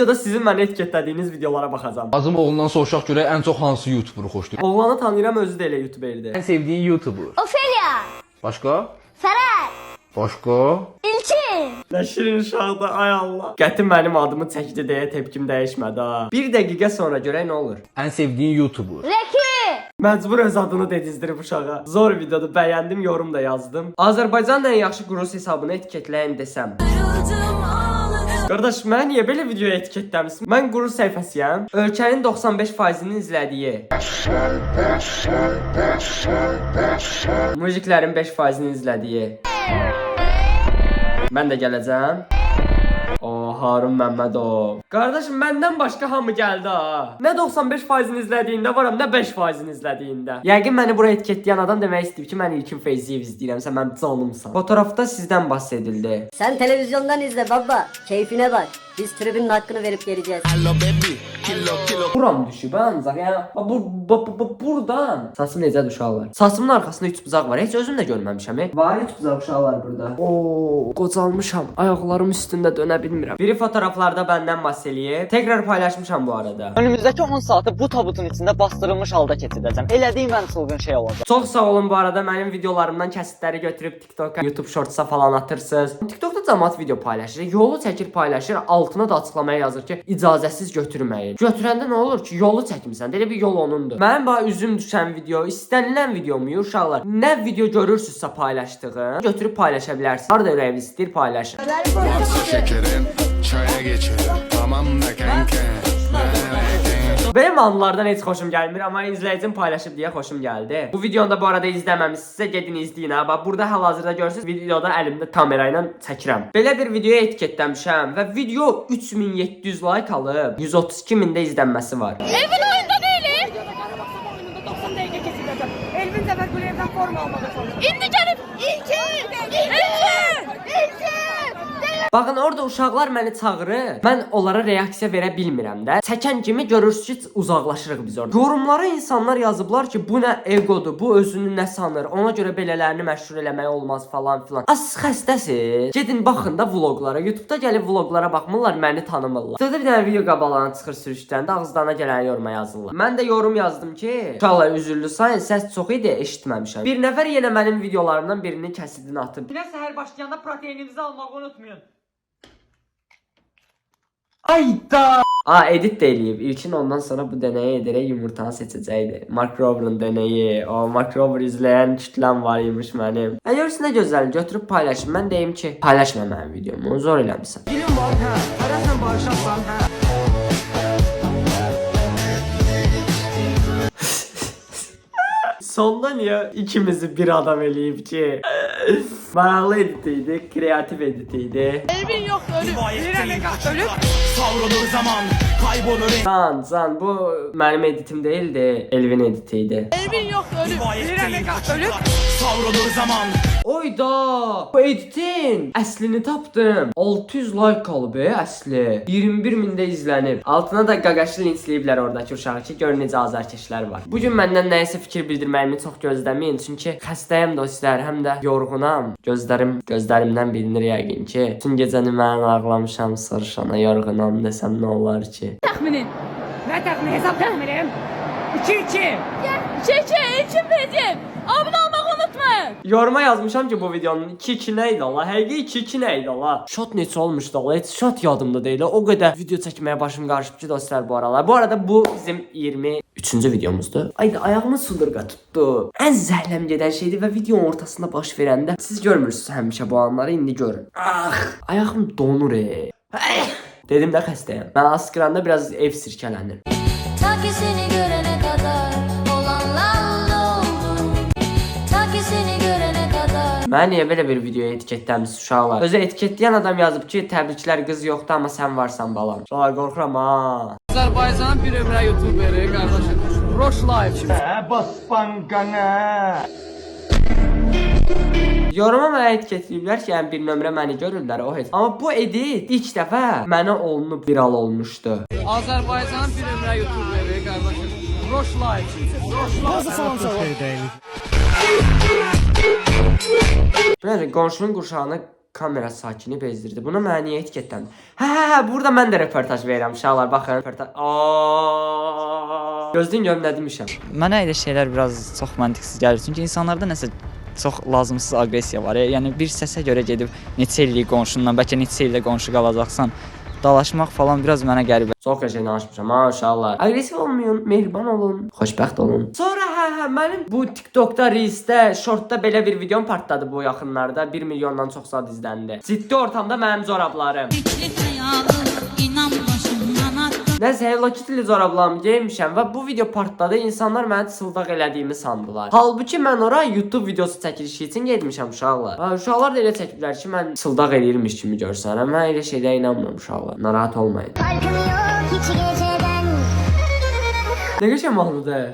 videoda sizin məni etiketlədiyiniz videolara baxacağam. Azım oğlundan soruşaq görək ən çox hansı YouTuber xoşdur? Oğlanı tanıyıram, özü də elə YouTuberdir. Ən sevdiyin YouTuber? Ofelia, Başqa? Ferhat, Başqa? İlçin. Nə şirin uşaqdır, ay Allah. Qəti mənim adımı çəkdi deyə tepkim dəyişmədi ha. Bir dəqiqə sonra görək nə olur. Ən sevdiyin YouTuber? Reki. Məcbur öz adını dedizdirib uşağa. Zor videodur, bəyəndim, yorum da yazdım. Azərbaycanın ən yaxşı Gruz hesabını etiketləyin desəm. Qardaş, mən niyə belə videoya etiketləmişsin? Mən Gruz səhifəsiyəm. Ölkənin 95%-ni izlədiyi. Müziklərin 5%-ni izlədiyi. Mən də gələcəm. Harun Məmmədov. Qardaşım, məndən başqa hamı gəldi ha. Nə 95%-ni izlədiyində varam, nə 5%-ni izlədiyində. Yəqin məni buraya etiketləyən adam demək istəyib ki, mən İlkin Feyziyev izləyirəmsə, mən canımsan. Fotoğrafda sizdən bahs edildi. Sen televizyondan izle baba. Keyfine bak. Biz tribünün hakkını verip geleceğiz. Buram düşüb ancaq, yəni buradan. Saçım necə uşaqlar? Saçımın arxasında 3 buzaq var. Heç özüm də görməmişəm. Var 3 buzaq uşaqlar burada. Qocalmışam. Ayaqlarım üstündə dönə bilmirəm. Biri fotoğraflarda bəndən bahs eləyib. Tekrar paylaşmışam bu arada. Önümüzdəki 10 saatı bu tabutun içində bastırılmış halda keçirəcəm. Elədiyim ən çılğın şey olacaq. Çox sağ olun bu arada, mənim videolarımdan kəsitləri götürüb TikToka, YouTube Shorts'a falan atırsınız. TikTokda cəmaət video paylaşır, yolu çəkir paylaşır, altına da açıqlamaya yazır ki, icazəsiz götürməyin. Götürəndə nə olur ki, yolu çəkmisən, elə bir yol onundur. Mənim bax üzüm düşən video, istənilən videomu uşaqlar, nə video görürsünüzsə paylaşdığım, götürüb paylaşa bilərsiniz. Harda ürəyiniz istəyir paylaşın. Şekerin çaya geçelim. Tamam da kanka. Benim anlardan heç xoşum gəlmir, amma izləyicim paylaşıb deyə xoşum gəldi. Bu videonu da bu arada izləməmisinizsə gedin izləyin ha. Bax burada hal-hazırda görürsüz, videoda əlimdə kamera ilə çəkirəm. Belə bir videoya etiketləmişəm və video 3700 like alıb 132 min də izlənməsi var. Elvin oyunda değilim. Oyununda 90 dəqiqə keçirəcəm. Elvin Zəfər Quliyevdən forma almağa çalışır. İndi gəlib İlkin! Baxın, orada uşaqlar məni çağırır. Mən onlara reaksiya verə bilmirəm də. Çəkən kimi görürsüz ki, uzaqlaşırıq biz orada. Yorumlara insanlar yazıblar ki, bu nə egodur, bu özünü nə sanır, ona görə belələrini məşhur eləmək olmaz falan filan. Siz xəstəsiz. Gedin baxın da vloqlara. YouTube'da gəlib vloqlara baxmırlar, məni tanımırlar. Sonra bir dənə video qabalağına çıxır sürüşdəndə ağızlarına gələn yoruma yazırlar. Mən də yorum yazdım ki, uşaqlar üzüllü sayın, səs çox idi, eşitməmişəm. Bir nəfər yenə mənim videolarımdan birinin kəsidini atıb. Günə səhər başlayanda proteininizi almağı unutmayın. Ayda! Edit də eləyib. İlkin ondan sonra bu denəyi edərək yumurtanı seçəcəkdi. Mark Rober'ın deneyi. Mark Rober izləyən kütləm var imiş mənim. Görürsün nə gözəl, götürüb paylaşın. Mən deyim ki, paylaşma mənim videomu, zor eləmişsən. Gülüm var, hə. Hərəsən barışaqsan, hə. Sonda niyə ikimizi bir adam eləyib ki? Maraqlı edit idi, kreativ edit idi. Elvin yok ölüp. Ölüp. Savrulur zaman kaybolur. Can, bu mənim editim deyildi, Elvin editi idi. Elvin yok ölüp. Ölüp. Savrulur zaman. Oyda! Bu editin əslini tapdım. 600 like alıb əsli. 21 mində izlənib. Altına da qaqaşlı linkləyiblər oradakı uşağı ki, gör necə azarkeşlər var. Bugün məndən nəyisə fikir bildirməyimi çox gözləməyin, çünki xəstəyəm dostlar, həm də yorğunam. Gözlərimdən bilinir yəqin ki. Bütün gecəni mən ağlamışam, sarışana yorğunam desəm nə olar ki? Təxminin. Nə təxmini? Hesab təxminim. 2-2. Çəkə, İlkin Feyziyev. Abunə olmağı unutmayın. Yoruma yazmışam ki, bu videonun 2-2 nə idi Allah? Həqiqi 2-2 nə idi Allah? Shot neçə olmuşdu Allah? Heç shot yadımda deyil. O qədər video çəkməyə başım qarışıb ki dostlar bu aralar. Bu arada bu bizim 23-cü videomuzdur. Ayda ayağımı sındırqa tutdu. Ən zəhləm gedən şeydir və videonun ortasında baş verəndə siz görmürsünüz həmişə bu anları, indi görün. Ayağım donur. Dedim də xəstəyəm. Mən askıranda biraz ev sirkələnir. Ta ki seni görene kadar olanlarla oldum. Ta ki seni görene kadar. Mən niyə belə bir videoya etiketləmiş uşaqlar? Özü etiketləyən adam yazıb ki, təbriklər qız yoxdur, amma sən varsan balam. Uşaqlar qorxuram ha. Azərbaycanın bir ömrə YouTuberi qardaşım. Roş Live. Yoruma mənə etiketləyiblər ki, yəni bir nömrə məni görürlər, o heç. Amma bu edit ilk dəfə mənə olunub viral olmuşdu. Azərbaycanın bir ömrə YouTuberi qardaşım. Roş Live. Bəli, qonşunun qurşağına kamera sakini bezdirdi. Buna mənə niyə etiketləndir? Hə, burada mən də reportaj verirəm uşaqlar. Baxın, reportaj. Gözləyin görüm nə demişəm. Mənə elə şeylər biraz çox məntiqsiz gəlir. Çünki insanlarda nəsə çox lazımsız aqressiya var. Yəni bir səsə görə gedib neçə illik qonşundan, bəlkə neçə ildə qonşu qalacaqsan, dalaşmaq falan biraz mənə qəribə. Çox qəşəng danışmışam ha uşaqlar. Aqressiv olmayın, mehriban olun, xoşbəxt olun. Sonra mənim bu TikTokda, Reelsdə, Shortda belə bir videom partladı bu yaxınlarda. 1 milyondan çox saat izləndi. Ciddi ortamda mənim zorablarım. Nəsə Hello Kitty zorablarımı geymişəm və bu video partladı. İnsanlar məni çıldaq elədiyimi sandılar. Halbuki mən ora YouTube videosu çəkilişi üçün getmişəm uşaqlar. Uşaqlar da elə çəkiblər ki, mən çıldaq eləyirmiş kimi görsənəm. Mən elə şeylərə inanmıram uşaqlar. Narahat olmayın. Nə qəşəng mahnıdır.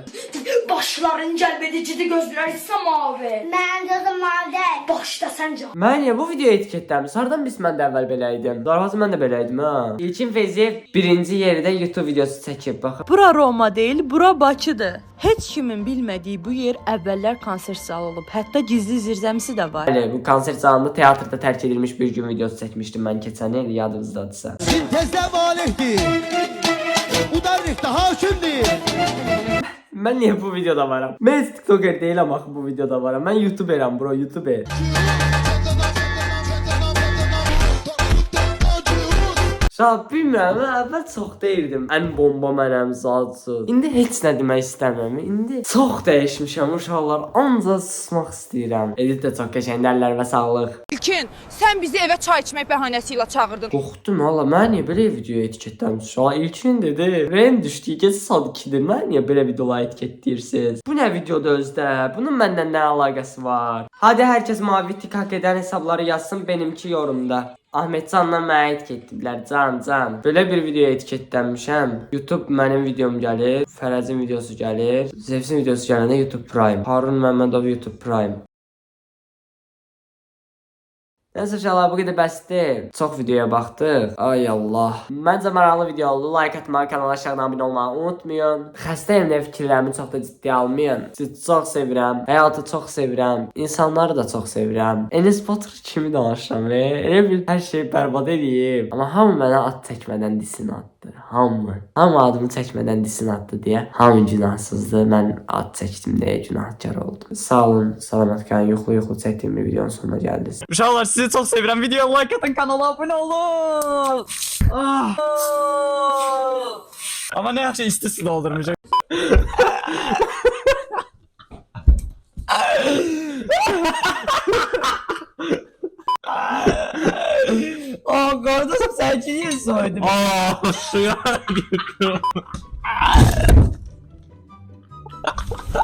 Başların cəlbedicidir, gözlər isə mavi. Mənim gözüm mavi deyil. Başda səncə. Mən niyə bu videoya etiketləmiş? Hardan biz mən də əvvəl belə idim? Darvazı mən də belə idim ha. İlkin Feyziyev birinci yerdə YouTube videosu çəkib baxın. Bura Roma deyil, bura Bakıdır. Heç kimin bilmədiyi bu yer əvvəllər konsert zalı olub. Hətta gizli zirzəmisi də var. Bəli, bu konsert zalında teatrda tərk edilmiş bir gün videosu çəkmişdim mən keçən il, yadınızdadırsa. Sintezdə valihdir. Udarlıqda hakimdir. Mən niyə bu videoda varam? Mən TikToker deyiləm axı bu videoda varam. Mən YouTuberam bro, YouTuber. Şah, bilmirəm, mən əvvəl çox deyirdim. Ən bomba mənəm, zadsız. İndi heç nə demək istəmirəm. İndi çox dəyişmişəm uşaqlar. Ancaq susmaq istəyirəm. Edit də çox qəşəngdərlər və sağlıq. İlkin, sən bizi evə çay içmək bəhanəsi ilə çağırdın. Qorxdum hala, mən niyə belə videoya etiketləmiş? Uşaq İlkin dedi. Ren düşdü, gecə saat 2-dir. Mən niyə belə videolara etiketləyirsiz? Bu nə videoda özdə? Bunun məndən nə əlaqəsi var? Hadi hər kəs mavi tik haqq edən hesabları yazsın benimki yorumda. Ahmetcanla mənə etiketdilər, can. Belə bir videoya etiketlənmişəm. YouTube mənim videom gəlir, Fərəzin videosu gəlir, Zevsin videosu gələndə YouTube Prime, Harun Məmmədov YouTube Prime. Nəsə uşaqlar, bu qədər bəsdir. Çox videoya baxdıq. Ay Allah. Məncə maraqlı video oldu. Like atmağı, kanala aşağıdan abunə olmağı unutmayın. Xəstəyim də fikirlərimi çox da ciddiyə almayın. Sizi çox sevirəm. Həyatı çox sevirəm. İnsanları da çox sevirəm. Enes Batur kimi danışıram. Elə bir hər şey bərbad edeyim. Amma hamı mənə ad çəkmədən disin atdı. Hamı adımı çəkmədən disin atdı deyə. Hamı günahsızdır. Mən ad çəkdim deyə günahkar oldum. Sağ olun. Salamat qalın. Yuxulu çəkdiyim bir videonun sonuna gəldiniz. Uşaqlar sizi çox sevirəm. Videoya like atın, kanala abunə olun. Amma nə yaxşı istisi doldurmayacaq. Qardaşım sən ki niyə soydun? Suya girdim.